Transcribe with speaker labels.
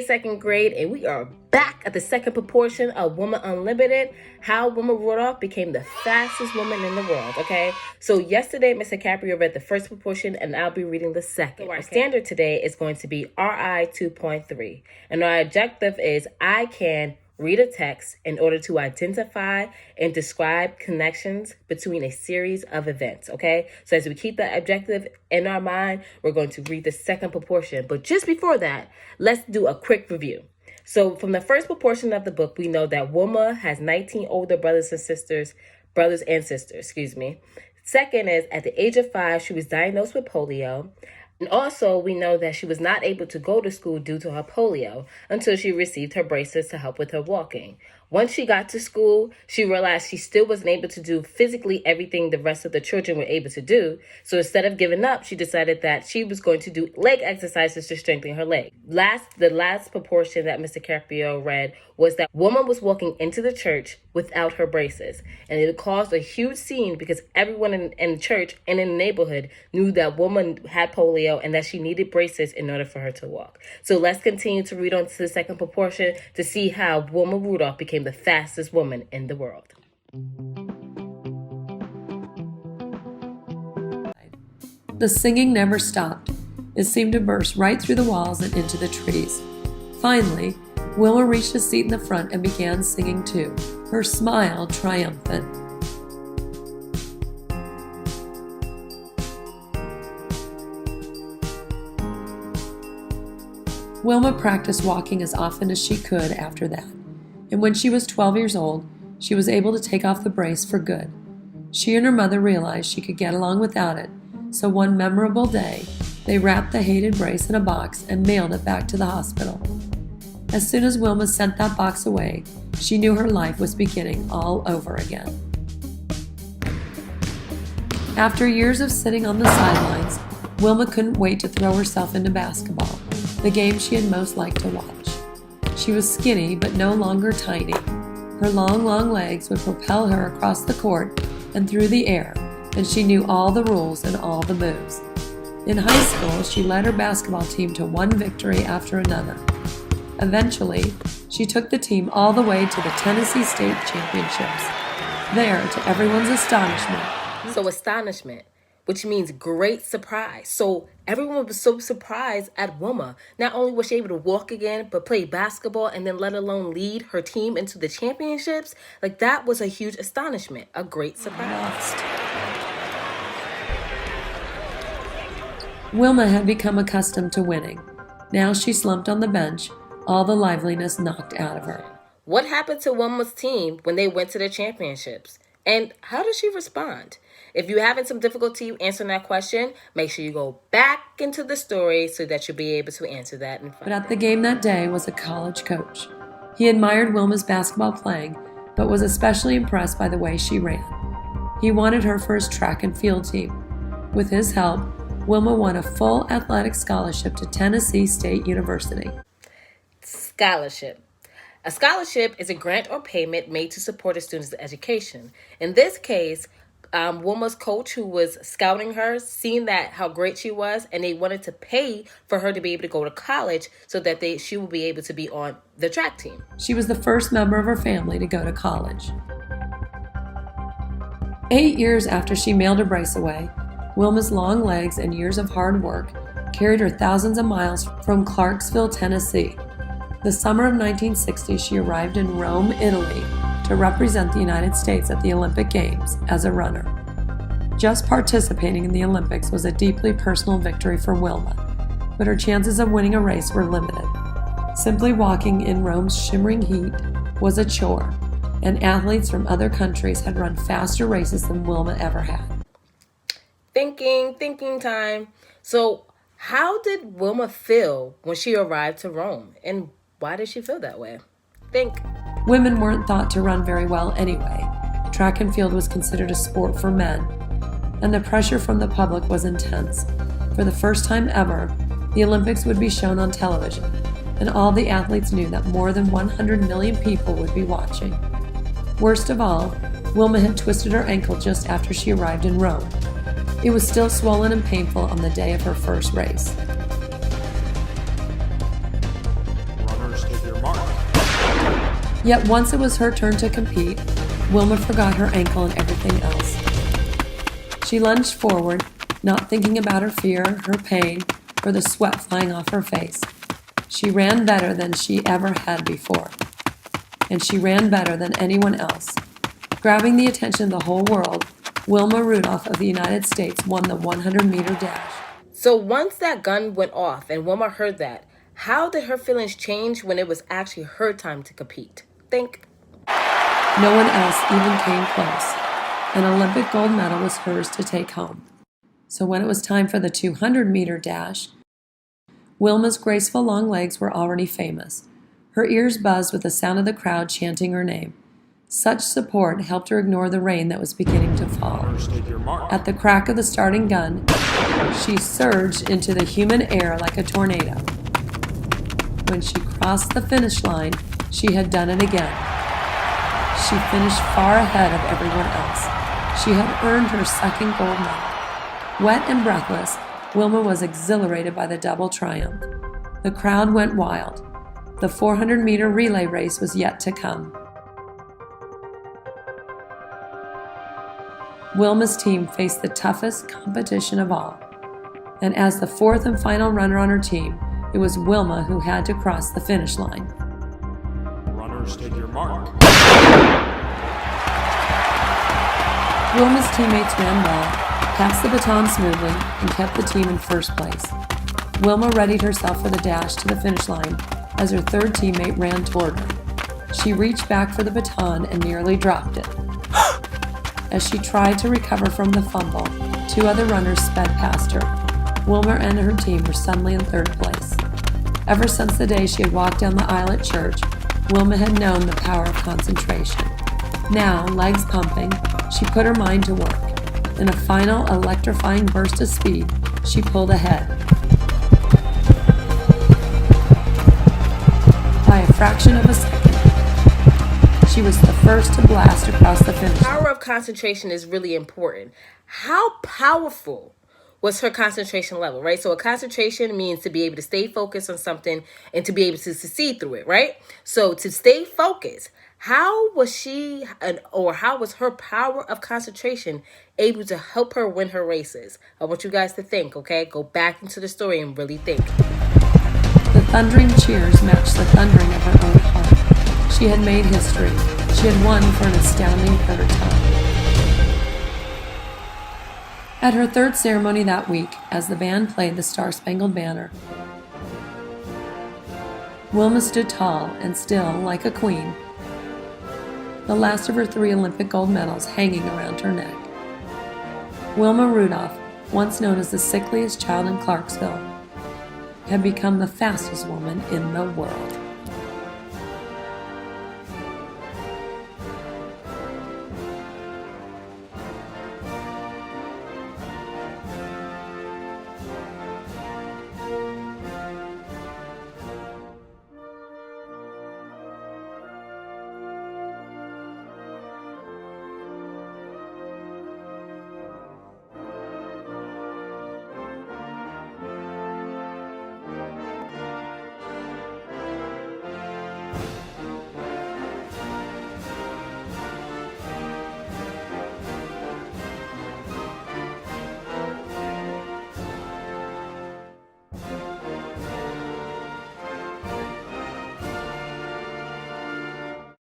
Speaker 1: Second grade, and we are back at the second proportion of Woman Unlimited, how Wilma Rudolph became the fastest woman in the world. Okay, so yesterday Mr. Caprio read the first proportion and I'll be reading the second. So our standard today is going to be RI 2.3, and our objective is I can read a text in order to identify and describe connections between a series of events, okay? So as we keep that objective in our mind, we're going to read the second proportion. But just before that, let's do a quick review. So from the first proportion of the book, we know that Wilma has 19 older brothers and sisters. Second is, at the age of 5, she was diagnosed with polio. And also, we know that she was not able to go to school due to her polio until she received her braces to help with her walking. Once she got to school, she realized she still wasn't able to do physically everything the rest of the children were able to do. So instead of giving up, she decided that she was going to do leg exercises to strengthen her leg. The last proportion that Mr. Caprio read was that woman was walking into the church without her braces. And it caused a huge scene because everyone in the church and in the neighborhood knew that woman had polio and that she needed braces in order for her to walk. So let's continue to read on to the second proportion to see how Wilma Rudolph became the fastest woman in the world.
Speaker 2: The singing never stopped. It seemed to burst right through the walls and into the trees. Finally, Wilma reached a seat in the front and began singing too, her smile triumphant. Wilma practiced walking as often as she could after that, and when she was 12 years old, she was able to take off the brace for good. She and her mother realized she could get along without it, so one memorable day, they wrapped the hated brace in a box and mailed it back to the hospital. As soon as Wilma sent that box away, she knew her life was beginning all over again. After years of sitting on the sidelines, Wilma couldn't wait to throw herself into basketball, the game she had most liked to watch. She was skinny but no longer tiny. Her long legs would propel her across the court and through the air, and she knew all the rules and all the moves. In high school, she led her basketball team to one victory after another. Eventually, she took the team all the way to the Tennessee State Championships. There, to everyone's astonishment.
Speaker 1: So astonishment, which means great surprise. So everyone was so surprised at Wilma. Not only was she able to walk again, but play basketball and then let alone lead her team into the championships. Like, that was a huge astonishment, a great surprise.
Speaker 2: Wilma had become accustomed to winning. Now she slumped on the bench, all the liveliness knocked out of her.
Speaker 1: What happened to Wilma's team when they went to the championships? And how did she respond? If you're having some difficulty answering that question, make sure you go back into the story so that you'll be able to answer that.
Speaker 2: But at the game that day was a college coach. He admired Wilma's basketball playing, but was especially impressed by the way she ran. He wanted her for his track and field team. With his help, Wilma won a full athletic scholarship to Tennessee State University.
Speaker 1: Scholarship. A scholarship is a grant or payment made to support a student's education. In this case, Wilma's coach, who was scouting her, seen how great she was, and they wanted to pay for her to be able to go to college so that she would be able to be on the track team.
Speaker 2: She was the first member of her family to go to college. 8 years after she mailed her brace away, Wilma's long legs and years of hard work carried her thousands of miles from Clarksville, Tennessee. The summer of 1960, she arrived in Rome, Italy, to represent the United States at the Olympic Games as a runner. Just participating in the Olympics was a deeply personal victory for Wilma, but her chances of winning a race were limited. Simply walking in Rome's shimmering heat was a chore, and athletes from other countries had run faster races than Wilma ever had.
Speaker 1: Thinking time. So how did Wilma feel when she arrived to Rome? And why did she feel that way? Think.
Speaker 2: Women weren't thought to run very well anyway. Track and field was considered a sport for men, and the pressure from the public was intense. For the first time ever, the Olympics would be shown on television, and all the athletes knew that more than 100 million people would be watching. Worst of all, Wilma had twisted her ankle just after she arrived in Rome. It was still swollen and painful on the day of her first race. Yet once it was her turn to compete, Wilma forgot her ankle and everything else. She lunged forward, not thinking about her fear, her pain, or the sweat flying off her face. She ran better than she ever had before. And she ran better than anyone else. Grabbing the attention of the whole world, Wilma Rudolph of the United States won the 100-meter dash.
Speaker 1: So once that gun went off and Wilma heard that, how did her feelings change when it was actually her time to compete? Think.
Speaker 2: No one else even came close. An Olympic gold medal was hers to take home. So when it was time for the 200-meter dash, Wilma's graceful long legs were already famous. Her ears buzzed with the sound of the crowd chanting her name. Such support helped her ignore the rain that was beginning to fall. At the crack of the starting gun, she surged into the humid air like a tornado. When she crossed the finish line, she had done it again. She finished far ahead of everyone else. She had earned her second gold medal. Wet and breathless, Wilma was exhilarated by the double triumph. The crowd went wild. The 400-meter relay race was yet to come. Wilma's team faced the toughest competition of all. And as the fourth and final runner on her team, it was Wilma who had to cross the finish line.
Speaker 3: Runners, take your mark.
Speaker 2: Wilma's teammates ran well, passed the baton smoothly, and kept the team in first place. Wilma readied herself for the dash to the finish line as her third teammate ran toward her. She reached back for the baton and nearly dropped it. As she tried to recover from the fumble, two other runners sped past her. Wilma and her team were suddenly in third place. Ever since the day she had walked down the aisle at church, Wilma had known the power of concentration. Now, legs pumping, she put her mind to work. In a final, electrifying burst of speed, she pulled ahead. By a fraction of a second, she was the first to blast across the finish line.
Speaker 1: Power of concentration is really important. How powerful was her concentration level, right? So a concentration means to be able to stay focused on something and to be able to succeed through it, right? So to stay focused, how was how was her power of concentration able to help her win her races? I want you guys to think, okay? Go back into the story and really think.
Speaker 2: The thundering cheers matched the thundering of her own heart. She had made history. She had won for an astounding third time. At her third ceremony that week, as the band played the Star-Spangled Banner, Wilma stood tall and still like a queen, the last of her 3 Olympic gold medals hanging around her neck. Wilma Rudolph, once known as the sickliest child in Clarksville, had become the fastest woman in the world.